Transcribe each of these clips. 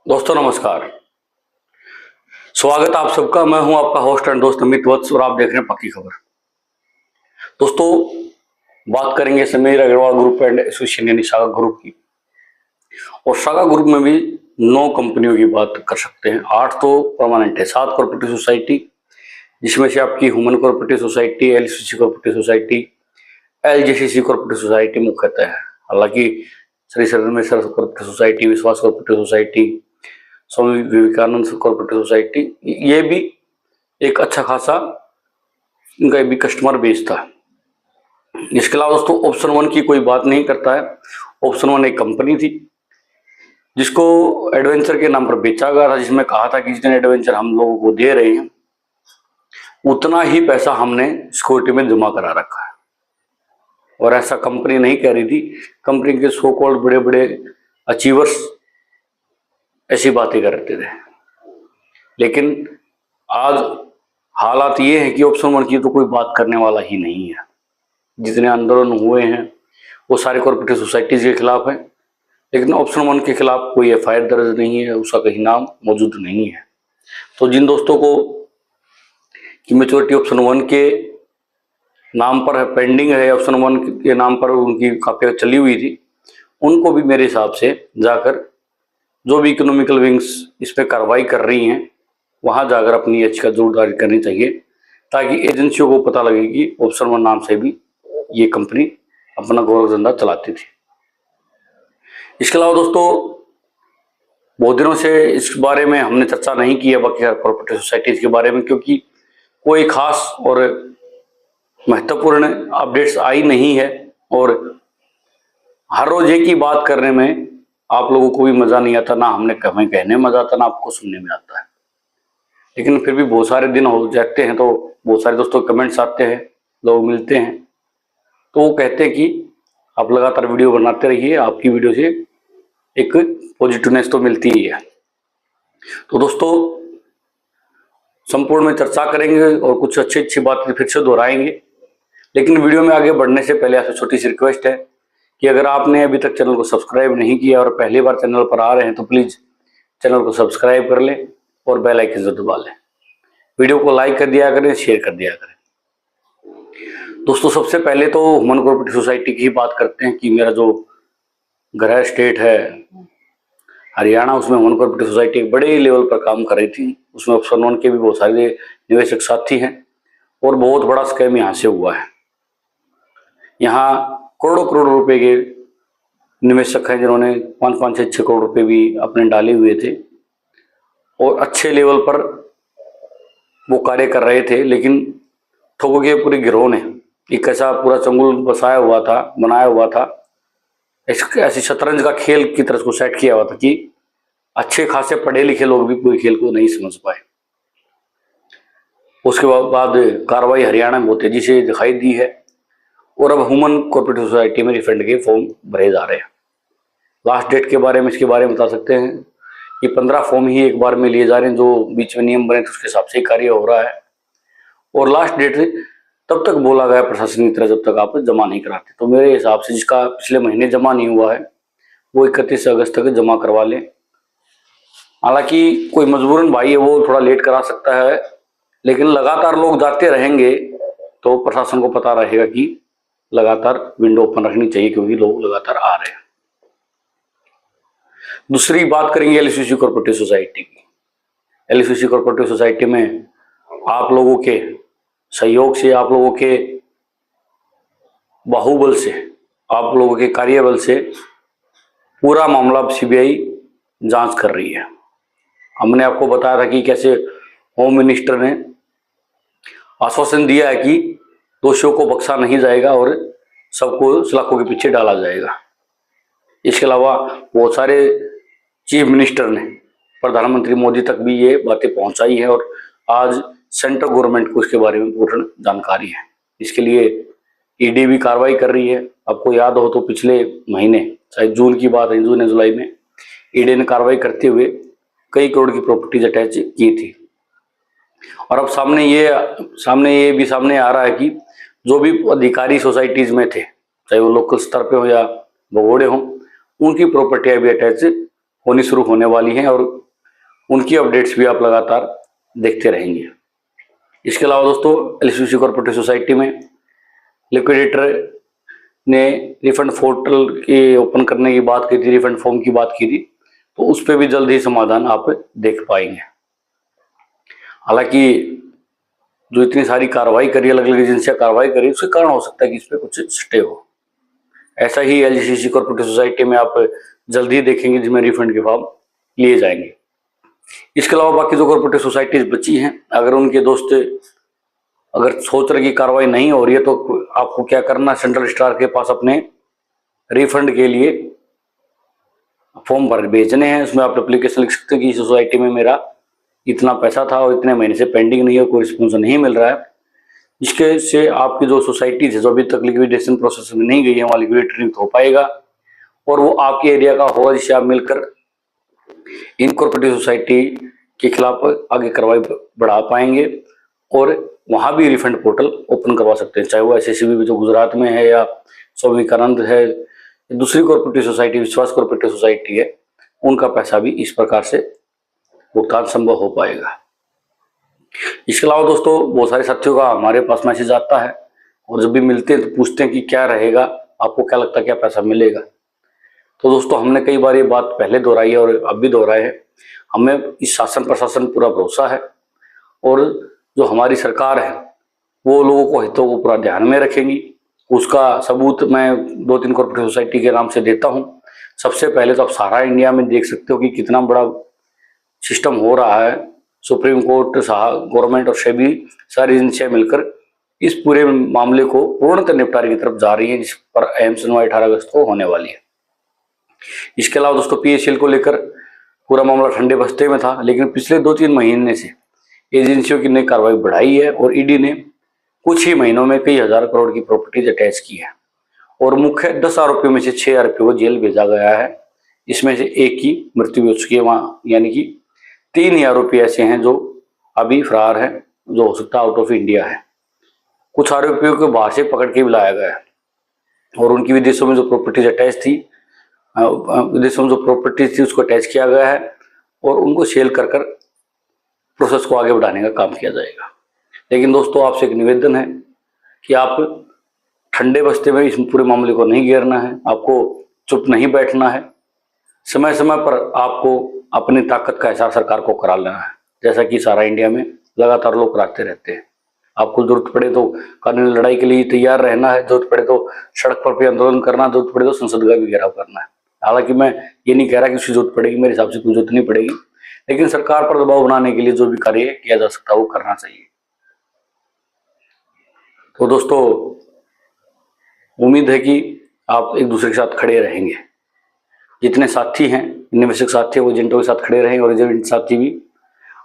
दोस्तों नमस्कार। स्वागत आप सबका। मैं हूं आपका होस्ट एंड दोस्त अमित वत्स और आप देख रहे हैं पक्की खबर। दोस्तों बात करेंगे Sameer Agarwal group and association यानी सागा ग्रुप की। और सागा ग्रुप में भी 9 कंपनियों की बात कर सकते हैं। 8 तो परमानेंट है, 7 कॉर्पोरेटिव सोसाइटी, जिसमें से आपकी human cooperative society, LCC cooperative society, LJCC cooperative society मुख्यतः है। हालांकि Shri Sarmeshwar cooperative society, Vishwas cooperative society, Swami Vivekananda cooperative society, ये भी एक अच्छा खासा इनका भी कस्टमर बेस था। इसके अलावा दोस्तों ऑप्शन 1 की कोई बात नहीं करता है। ऑप्शन 1 एक कंपनी थी जिसको एडवेंचर के नाम पर बेचा गया था, जिसमें कहा था कि जितने एडवेंचर हम लोगों को दे रहे हैं उतना ही पैसा हमने सिक्योरिटी में जमा करा रखा है। और ऐसा कंपनी नहीं कह रही थी। कंपनी के सो कॉल्ड बड़े बड़े अचीवर्स ऐसी बातें करते थे। लेकिन आज हालात ये है कि ऑप्शन 1 की तो कोई बात करने वाला ही नहीं है। जितने आंदोलन हुए हैं वो सारे कॉर्पोरेटिव सोसाइटीज के खिलाफ है, लेकिन ऑप्शन 1 के खिलाफ कोई एफआईआर दर्ज नहीं है, उसका कहीं नाम मौजूद नहीं है। तो जिन दोस्तों को कि मेच्योरिटी ऑप्शन 1 के नाम पर है, पेंडिंग है, ऑप्शन 1 के नाम पर उनकी काफी चली हुई थी, उनको भी मेरे हिसाब से जाकर जो भी इकोनॉमिकल विंग्स इस पर कार्रवाई कर रही हैं वहां जाकर अपनी याचिका जरूर दायर करनी चाहिए, ताकि एजेंसियों को पता लगे कि ऑप्शन 1 नाम से भी ये कंपनी अपना गौरव धंधा चलाती थी। इसके अलावा दोस्तों बहुत दिनों से इस बारे में हमने चर्चा नहीं की है बाकी कॉर्पोरेटिव सोसाइटीज के बारे में, क्योंकि कोई खास और महत्वपूर्ण अपडेट्स आई नहीं है। और हर रोज एक ही बात करने में आप लोगों को भी मजा नहीं आता, ना हमें कहने में मजा आता, ना आपको सुनने में आता है। लेकिन फिर भी बहुत सारे दिन हो जाते हैं तो बहुत सारे दोस्तों कमेंट्स आते हैं, लोग मिलते हैं तो वो कहते हैं कि आप लगातार वीडियो बनाते रहिए, आपकी वीडियो से एक पॉजिटिवनेस तो मिलती ही है। तो दोस्तों संपूर्ण में चर्चा करेंगे और कुछ अच्छी बातें फिर से दोहराएंगे। लेकिन वीडियो में आगे बढ़ने से पहले आपसे छोटी सी रिक्वेस्ट है कि अगर आपने अभी तक चैनल को सब्सक्राइब नहीं किया और पहली बार चैनल पर आ रहे हैं तो प्लीज चैनल को सब्सक्राइब कर लें और बेल आइकन जरूर दबा लें। वीडियो को लाइक कर दिया करें, शेयर कर दिया करें। दोस्तों सबसे पहले तो ह्यूमन कोऑपरेटिव सोसाइटी की बात करते हैं कि मेरा जो गृह स्टेट है हरियाणा, उसमें ह्यूमन कोऑपरेटिव सोसाइटी एक बड़े लेवल पर काम कर रही थी। उसमें ऑप्शन 1 के भी बहुत सारे निवेशक साथी हैं और बहुत बड़ा स्कैम यहाँ से हुआ है। यहाँ करोड़ों करोड़ रुपए के निवेशक हैं जिन्होंने 5-5, 6-6 करोड़ रुपए भी अपने डाले हुए थे और अच्छे लेवल पर वो कार्य कर रहे थे। लेकिन ठगों के पूरे गिरोह ने एक ऐसा पूरा चंगुल बनाया हुआ था, ऐसी शतरंज का खेल की तरह को सेट किया हुआ था कि अच्छे खासे पढ़े लिखे लोग भी पूरे खेल को नहीं समझ पाए। उसके बाद कार्रवाई हरियाणा में बहुत तेजी से दिखाई दी है और अब ह्यूमन कोऑपरेटिव सोसाइटी में रिफंड के फॉर्म भरे जा रहे हैं। लास्ट डेट के बारे में इसके बारे में बता सकते हैं कि 15 फॉर्म ही एक बार में लिए जा रहे हैं, जो बीच में नियम बने तो उसके हिसाब से कार्य हो रहा है। और लास्ट डेट तब तक बोला गया प्रशासन की तरह जब तक आप जमा नहीं कराते। तो मेरे हिसाब से जिसका पिछले महीने जमा नहीं हुआ है वो 31 अगस्त तक जमा करवा लें। हालांकि कोई मजबूरन भाई है वो थोड़ा लेट करा सकता है, लेकिन लगातार लोग जाते रहेंगे तो प्रशासन को पता रहेगा कि लगातार विंडो ओपन रखनी चाहिए, क्योंकि लोग लगातार आ रहे हैं। दूसरी बात करेंगे एलसीसी कॉर्पोरेटिव सोसाइटी की। एलसीसी कॉर्पोरेटिव सोसाइटी में आप लोगों के सहयोग से, आप लोगों के बाहुबल से, आप लोगों के कार्यबल से पूरा मामला सीबीआई जांच कर रही है। हमने आपको बताया था कि कैसे होम मिनिस्टर ने आश्वासन दिया है कि दोषियों को बख्शा नहीं जाएगा और सबको सलाखों के पीछे डाला जाएगा। इसके अलावा बहुत सारे चीफ मिनिस्टर ने प्रधानमंत्री मोदी तक भी ये बातें पहुंचाई है और आज सेंट्रल गवर्नमेंट को इसके बारे में पूर्ण जानकारी है। इसके लिए ईडी भी कार्रवाई कर रही है। आपको याद हो तो पिछले महीने शायद जून की बात है, जून या जुलाई में ईडी ने कार्रवाई करते हुए कई करोड़ की प्रॉपर्टीज अटैच की थी। और अब सामने ये भी सामने आ रहा है कि जो भी अधिकारी सोसाइटीज में थे, चाहे वो लोकल स्तर पे हो या भगोड़े हो, उनकी प्रॉपर्टियां भी अटैच होनी शुरू होने वाली हैं और उनकी अपडेट्स भी आप लगातार देखते रहेंगे। इसके अलावा दोस्तों एलआईसी कोऑपरेटिव सोसाइटी में लिक्विडेटर ने रिफंड पोर्टल के ओपन करने की बात की थी, रिफंड फॉर्म की बात की थी, तो उस पर भी जल्द ही समाधान आप देख पाएंगे। हालांकि जो इतनी सारी कार्रवाई करी, अलग अलग एजेंसियां कार्रवाई करी, उसके कारण हो सकता है कि इस पर कुछ स्टे हो। ऐसा ही एलआईसी कोऑपरेटिव सोसाइटी में आप जल्द ही देखेंगे जिसमें रिफंड के फॉर्म लिए जाएंगे। इसके अलावा बाकी जो कोऑपरेटिव सोसाइटीज बची हैं, अगर उनके दोस्त अगर सोच रहे कि कार्रवाई नहीं हो रही है, तो आपको क्या करना, सेंट्रल रजिस्ट्रार के पास अपने रिफंड के लिए फॉर्म भर भेजने हैं। उसमें आप एप्लीकेशन लिख सकते हैं कि इस सोसाइटी में मेरा इतना पैसा था और इतने महीने से पेंडिंग नहीं है, कोई रिस्पॉन्स नहीं मिल रहा है, जिसके से आपकी जो सोसाइटी है जो अभी तक लिक्विडेशन प्रोसेस में नहीं गई है, वहाँ लिक्विडेट नहीं हो पाएगा और वो आपके एरिया का होगा, जिससे आप मिलकर इन कोऑपरेटिव सोसाइटी के खिलाफ आगे कार्रवाई बढ़ा पाएंगे और वहाँ भी रिफंड पोर्टल ओपन करवा सकते हैं, चाहे वो एसएससीबी जो गुजरात में है या स्वामी विवेकानंद है, दूसरी कोऑपरेटिव सोसाइटी विश्वास कोऑपरेटिव सोसाइटी है, उनका पैसा भी इस प्रकार से भुगतान संभव हो पाएगा। इसके अलावा दोस्तों बहुत सारे साथियों का हमारे पास मैसेज आता है और जब भी मिलते हैं तो पूछते हैं कि क्या रहेगा, आपको क्या लगता है क्या पैसा मिलेगा। तो दोस्तों हमने कई बार ये बात पहले दोहराई है और अब भी दोहराए है, हमें इस शासन प्रशासन पूरा भरोसा है और जो हमारी सरकार है वो लोगों को हितों को पूरा ध्यान में रखेंगी। उसका सबूत मैं 2-3 कोऑपरेटिव सोसाइटी के नाम से देता हूँ। सबसे पहले तो आप सारा इंडिया में देख सकते हो कि कितना बड़ा सिस्टम हो रहा है। सुप्रीम कोर्ट, गवर्नमेंट और सेबी सारी एजेंसियां मिलकर इस पूरे मामले को पूर्णतः निपटारे की तरफ जा रही है, जिस पर अहम सुनवाई 18 अगस्त को होने वाली है। इसके अलावा दोस्तों पीएचईएल को लेकर पूरा मामला ठंडे बस्ते में था, लेकिन पिछले 2-3 महीने से एजेंसियों की नई कार्रवाई बढ़ाई है और ईडी ने कुछ ही महीनों में कई हजार करोड़ की प्रॉपर्टीज अटैच की है और मुख्य 10 आरोपियों में से 6 आरोपियों को जेल भेजा गया है। इसमें से एक की मृत्यु भी हो चुकी है वहाँ, यानी कि 3 ही आरोपी ऐसे हैं जो अभी फरार हैं, जो हो सकता है आउट ऑफ इंडिया है। कुछ आरोपियों को बाहर से पकड़ के भी लाया गया है और उनकी विदेशों में जो प्रॉपर्टीज अटैच थी, विदेशों में जो प्रॉपर्टीज थी उसको अटैच किया गया है और उनको सेल कर प्रोसेस को आगे बढ़ाने का काम किया जाएगा। लेकिन दोस्तों आपसे एक निवेदन है कि आप ठंडे बस्ते में इस पूरे मामले को नहीं घेरना है, आपको चुप नहीं बैठना है। समय समय पर आपको अपनी ताकत का एहसास सरकार को करा लेना है, जैसा कि सारा इंडिया में लगातार लोग कराते रहते हैं। आपको जरूरत पड़े तो कानूनी लड़ाई के लिए तैयार रहना है, जरूरत पड़े तो सड़क पर भी आंदोलन करना, जरूरत पड़े तो संसद का भी घेराव करना है। हालांकि मैं ये नहीं कह रहा कि उसकी जरूरत पड़ेगी, मेरे हिसाब से कोई जरूरत नहीं पड़ेगी, लेकिन सरकार पर दबाव बनाने के लिए जो भी कार्य किया जा सकता है वो करना चाहिए। तो दोस्तों उम्मीद है कि आप एक दूसरे के साथ खड़े रहेंगे। जितने साथी हैं, निवेशक साथी, वो एजेंटों के साथ खड़े रहेंगे और एजेंट साथी भी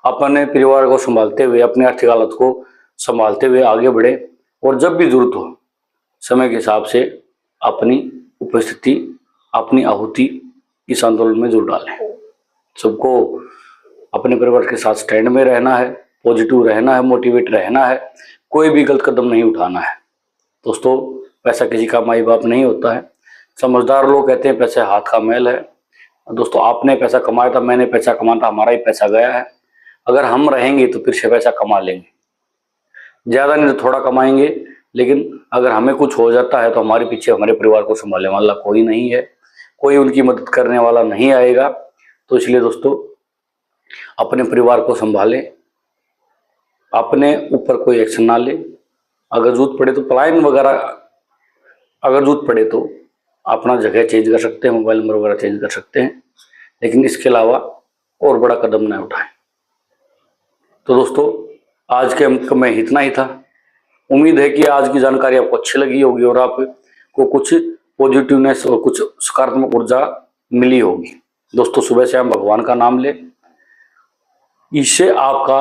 अपने परिवार को संभालते हुए, अपनी आर्थिक हालत को संभालते हुए आगे बढ़े और जब भी जरूरत हो समय के हिसाब से अपनी उपस्थिति, अपनी आहुति इस आंदोलन में जरूर डालें। सबको अपने परिवार के साथ स्टैंड में रहना है, पॉजिटिव रहना है, मोटिवेट रहना है, कोई भी गलत कदम नहीं उठाना है। दोस्तों पैसा किसी का माई बाप नहीं होता है। समझदार लोग कहते हैं पैसे हाथ का मैल है। दोस्तों आपने पैसा कमाया था, मैंने पैसा कमाया था, हमारा ही पैसा गया है। अगर हम रहेंगे तो फिर से पैसा कमा लेंगे, ज्यादा नहीं तो थोड़ा कमाएंगे, लेकिन अगर हमें कुछ हो जाता है तो हमारे पीछे हमारे परिवार को संभालने वाला कोई नहीं है, कोई उनकी मदद करने वाला नहीं आएगा। तो इसलिए दोस्तों अपने परिवार को संभालें, अपने ऊपर कोई एक्शन ना ले। अगर जरूरत पड़े तो पलायन वगैरह, अगर जरूरत पड़े तो अपना जगह चेंज कर सकते हैं, मोबाइल नंबर वगैरह चेंज कर सकते हैं, लेकिन इसके अलावा और बड़ा कदम न उठाएं। तो दोस्तों आज के अंक में इतना ही था। उम्मीद है कि आज की जानकारी आपको अच्छी लगी होगी और आपको कुछ पॉजिटिवनेस और कुछ सकारात्मक ऊर्जा मिली होगी। दोस्तों सुबह से हम भगवान का नाम ले, इससे आपका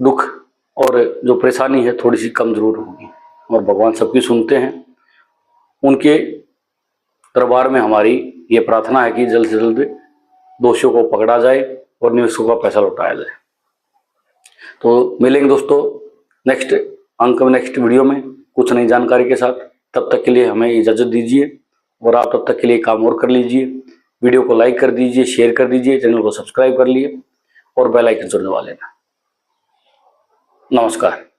दुख और जो परेशानी है थोड़ी सी कम जरूर होगी और भगवान सबकी सुनते हैं। उनके दरबार में हमारी ये प्रार्थना है कि जल्द से जल्द दोषियों को पकड़ा जाए और निवेशकों का पैसा लौटाया जाए। तो मिलेंगे दोस्तों नेक्स्ट अंक में, नेक्स्ट वीडियो में कुछ नई जानकारी के साथ। तब तक के लिए हमें इजाज़त दीजिए और आप तब तक के लिए काम और कर लीजिए। वीडियो को लाइक कर दीजिए, शेयर कर दीजिए, चैनल को सब्सक्राइब कर लिए और बेल आइकन जरूर दबा लेना। नमस्कार।